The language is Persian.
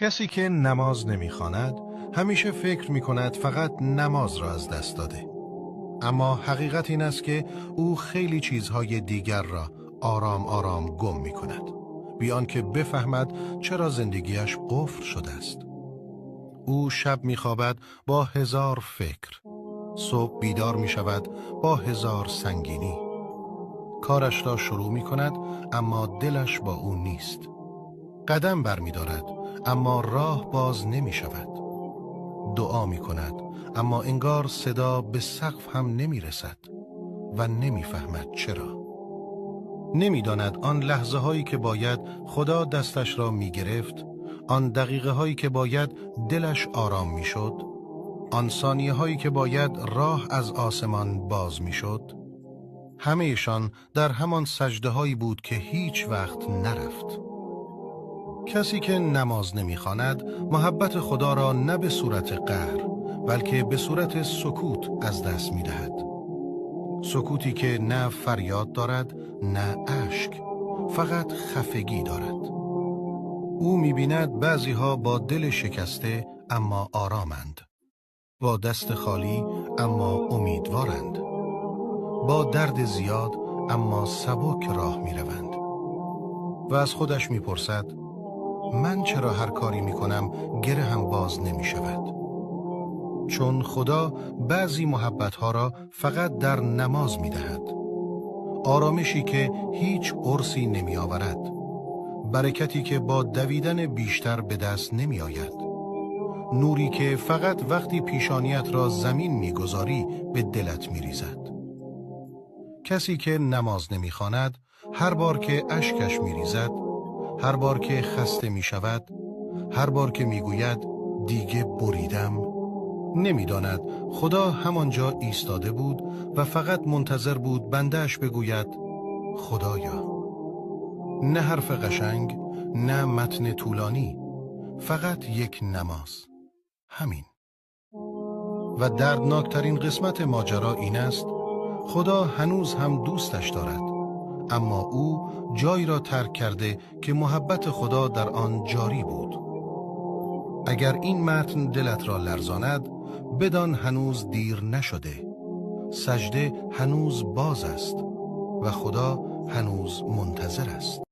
کسی که نماز نمی‌خواند همیشه فکر می‌کند فقط نماز را از دست داده. اما حقیقت این است که او خیلی چیزهای دیگر را آرام آرام گم می‌کند، بی آنکه بفهمد چرا زندگیش قفل شده است. او شب می‌خوابد با هزار فکر، صبح بیدار می‌شود با هزار سنگینی. کارش را شروع می‌کند اما دلش با او نیست. قدم برمی‌دارد اما راه باز نمی‌شود. دعا می‌کند اما انگار صدا به سقف هم نمی‌رسد و نمی‌فهمد چرا. نمی‌داند آن لحظه هایی که باید خدا دستش را می‌گرفت، آن دقیقه هایی که باید دلش آرام می‌شد، آن ثانیه هایی که باید راه از آسمان باز می‌شد، همه‌شان در همان سجده هایی بود که هیچ وقت نرفت. کسی که نماز نمی‌خواند محبت خدا را نه به صورت قهر بلکه به صورت سکوت از دست می‌دهد. سکوتی که نه فریاد دارد نه اشک، فقط خفگی دارد. او می‌بیند بعضی‌ها با دل شکسته اما آرامند، با دست خالی اما امیدوارند، با درد زیاد اما سبک راه می‌روند و از خودش می‌پرسد من چرا هر کاری می‌کنم گرهم باز نمی‌شود؟ چون خدا بعضی محبت‌ها را فقط در نماز می‌دهد. آرامشی که هیچ قرصی نمی‌آورد، برکتی که با دویدن بیشتر به دست نمی‌آید، نوری که فقط وقتی پیشانیت را زمین می‌گذاری به دلت می‌ریزد. کسی که نماز نمی‌خواند هر بار که اشکش می‌ریزد، هر بار که خسته می‌شود، هر بار که می‌گوید دیگه بریدم، نمی‌داند خدا همانجا ایستاده بود و فقط منتظر بود بنده‌اش بگوید خدایا. نه حرف قشنگ، نه متن طولانی، فقط یک نماز. همین. و دردناکترین قسمت ماجرا این است خدا هنوز هم دوستش دارد، اما او جایی را ترک کرده که محبت خدا در آن جاری بود. اگر این متن دلت را لرزاند، بدان هنوز دیر نشده. سجده هنوز باز است و خدا هنوز منتظر است.